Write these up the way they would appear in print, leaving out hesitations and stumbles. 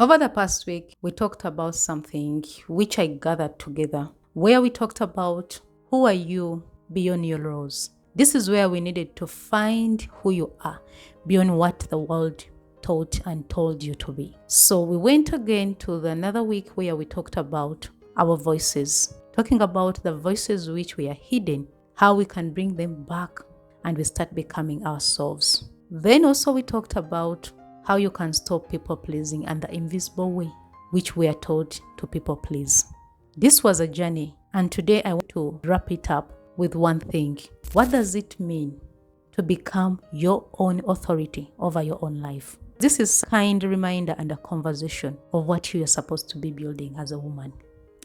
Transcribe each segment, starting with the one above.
Over the past week, we talked about something which I gathered together, where we talked about who are you beyond your roles. This is where we needed to find who you are beyond what the world taught and told you to be. So we went again to another week where we talked about our voices, talking about the voices which we are hidden, how we can bring them back and we start becoming ourselves. Then also we talked about how you can stop people pleasing and the invisible way which we are told to people please. This was a journey, and today I want to wrap it up with one thing. What does it mean to become your own authority over your own life? This is a kind reminder and a conversation of what you are supposed to be building as a woman.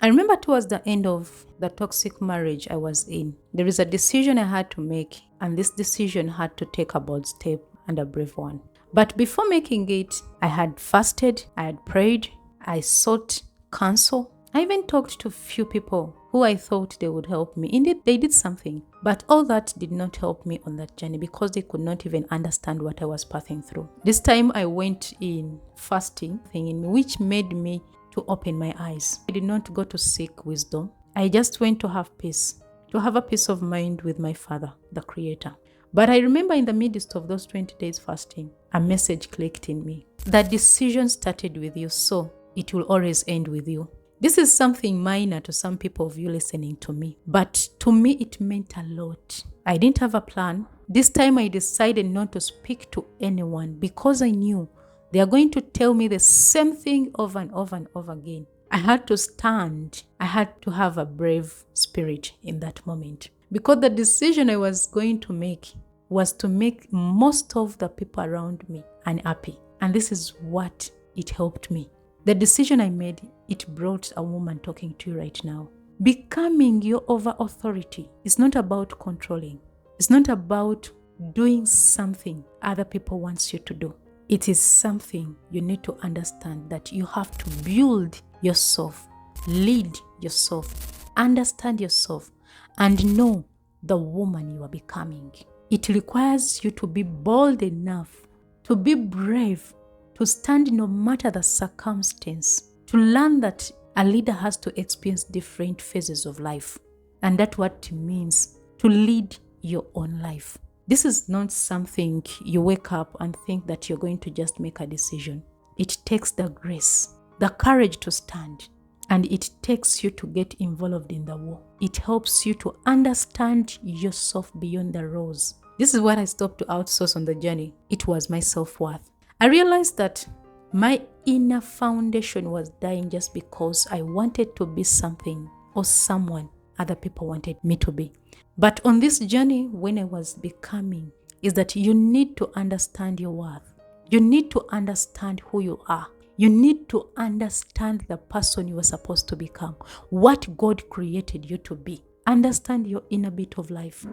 I remember towards the end of the toxic marriage I was in, there is a decision I had to make, and this decision had to take a bold step and a brave one. But before making it, I had fasted, I had prayed, I sought counsel. I even talked to a few people who I thought they would help me. Indeed, they did something, but all that did not help me on that journey because they could not even understand what I was passing through. This time I went in fasting, which made me to open my eyes. I did not go to seek wisdom. I just went to have peace, to have a peace of mind with my Father, the Creator. But I remember in the midst of those 20 days fasting, a message clicked in me. That decision started with you, so it will always end with you. This is something minor to some people of you listening to me, but to me it meant a lot. I didn't have a plan. This time I decided not to speak to anyone because I knew they are going to tell me the same thing over and over and over again. I had to stand. I had to have a brave spirit in that moment. Because the decision I was going to make was to make most of the people around me unhappy. And this is what it helped me. The decision I made, it brought a woman talking to you right now. Becoming your over authority is not about controlling. It's not about doing something other people want you to do. It is something you need to understand that you have to build yourself, lead yourself, understand yourself, and know the woman you are becoming. It requires you to be bold enough, to be brave, to stand no matter the circumstance, to learn that a leader has to experience different phases of life. And that's what it means to lead your own life. This is not something you wake up and think that you're going to just make a decision. It takes the grace, the courage to stand, and it takes you to get involved in the war. It helps you to understand yourself beyond the roles. This is what I stopped to outsource on the journey. It was my self-worth. I realized that my inner foundation was dying just because I wanted to be something or someone other people wanted me to be. But on this journey, when I was becoming, is that you need to understand your worth. You need to understand who you are. You need to understand the person you are supposed to become, what God created you to be. Understand your inner bit of life,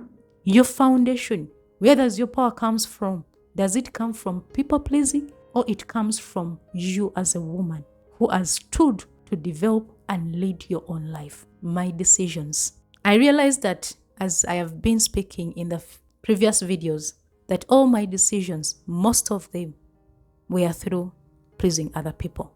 your foundation. Where does your power comes from? Does it come from people pleasing, or it comes from you as a woman who has stood to develop and lead your own life? My decisions. I realized that as I have been speaking in the previous videos, that all my decisions, most of them, were through pleasing other people.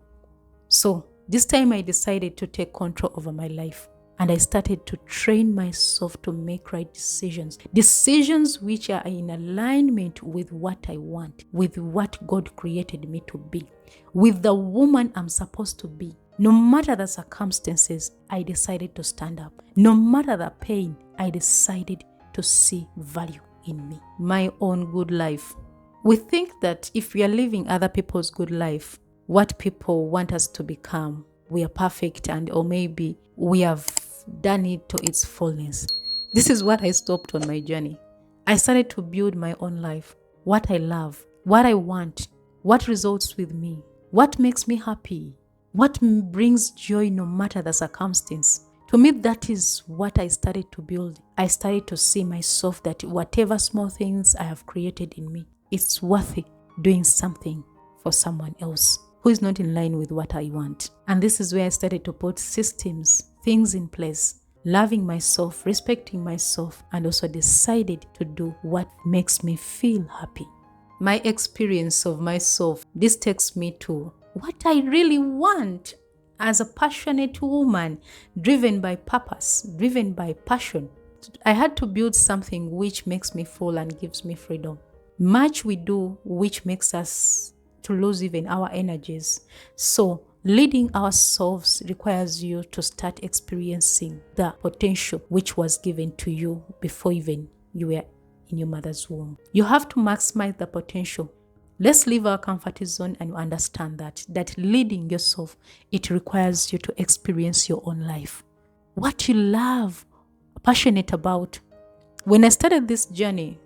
So this time I decided to take control over my life, and I started to train myself to make right decisions. Decisions which are in alignment with what I want, with what God created me to be, with the woman I'm supposed to be. No matter the circumstances, I decided to stand up. No matter the pain, I decided to see value in me, my own good life. We think that if we are living other people's good life, what people want us to become, we are perfect, and or maybe we have done it to its fullness. This is what I stopped on my journey. I started to build my own life, what I love, what I want, what results with me, what makes me happy, what brings joy no matter the circumstance. To me, that is what I started to build. I started to see myself that whatever small things I have created in me, it's worth it doing something for someone else who is not in line with what I want. And this is where I started to put systems, things in place, loving myself, respecting myself, and also decided to do what makes me feel happy. My experience of myself, this takes me to what I really want as a passionate woman, driven by purpose, driven by passion. I had to build something which makes me full and gives me freedom. Much we do which makes us to lose even our energies. So leading ourselves requires you to start experiencing the potential which was given to you before even you were in your mother's womb. You have to maximize the potential. Let's leave our comfort zone and understand that leading yourself, it requires you to experience your own life. What you love, passionate about. When I started this journey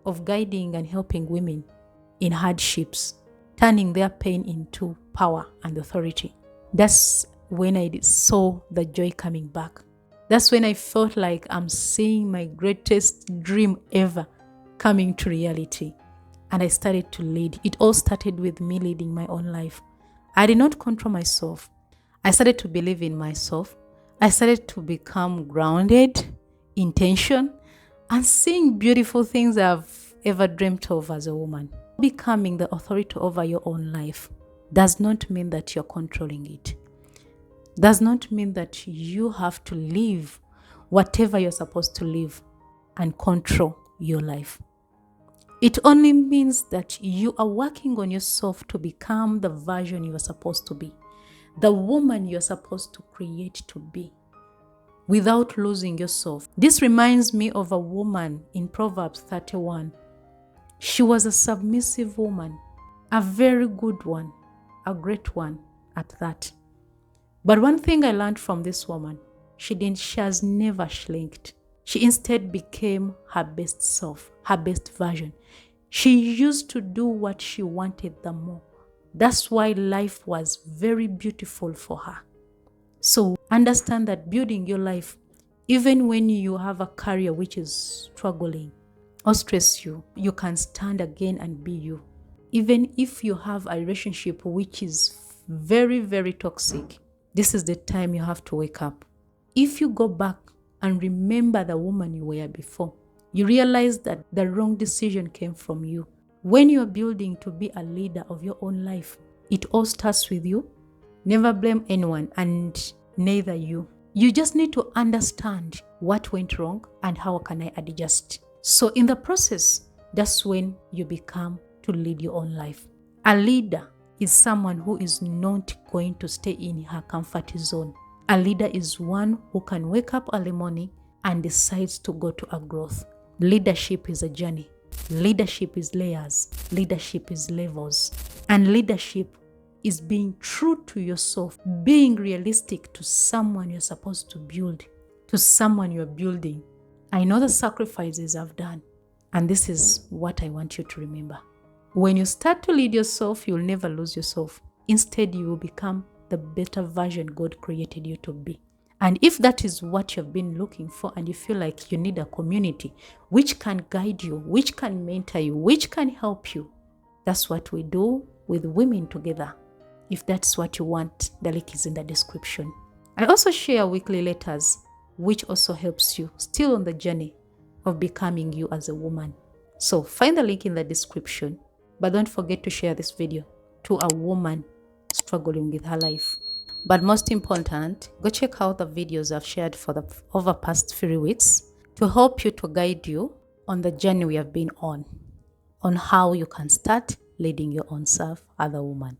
of guiding and helping women in hardships, turning their pain into power and authority, that's when I saw the joy coming back. That's when I felt like I'm seeing my greatest dream ever coming to reality. And I started to lead. It all started with me leading my own life. I did not control myself. I started to believe in myself. I started to become grounded, intention, and seeing beautiful things I've ever dreamt of as a woman. Becoming the authority over your own life does not mean that you're controlling it. Does not mean that you have to live whatever you're supposed to live and control your life. It only means that you are working on yourself to become the version you are supposed to be, the woman you're supposed to create to be, without losing yourself. This reminds me of a woman in Proverbs 31. She was a submissive woman, a very good one, a great one at that. But one thing I learned from this woman, she has never shrinked. She instead became her best self, her best version. She used to do what she wanted the more. That's why life was very beautiful for her. So understand that building your life, even when you have a career which is struggling or stress you, you can stand again and be you. Even if you have a relationship which is very, very toxic, this is the time you have to wake up. If you go back and remember the woman you were before, you realize that the wrong decision came from you. When you're building to be a leader of your own life, it all starts with you. Never blame anyone, and neither you. You just need to understand what went wrong and how can I adjust. So in the process, that's when you become to lead your own life. A leader is someone who is not going to stay in her comfort zone. A leader is one who can wake up early morning and decides to go to a growth. Leadership is a journey. Leadership is layers. Leadership is levels. And leadership is being true to yourself, being realistic to someone you're supposed to build, to someone you're building. I know the sacrifices I've done, and this is what I want you to remember. When you start to lead yourself, you'll never lose yourself. Instead, you will become the better version God created you to be. And if that is what you've been looking for and you feel like you need a community which can guide you, which can mentor you, which can help you, that's what we do with Women Together. If that's what you want, the link is in the description. I also share weekly letters, which also helps you still on the journey of becoming you as a woman. So find the link in the description, but don't forget to share this video to a woman struggling with her life. But most important, go check out the videos I've shared for the over past 3 weeks to help you, to guide you on the journey we have been on how you can start leading your own self as a woman.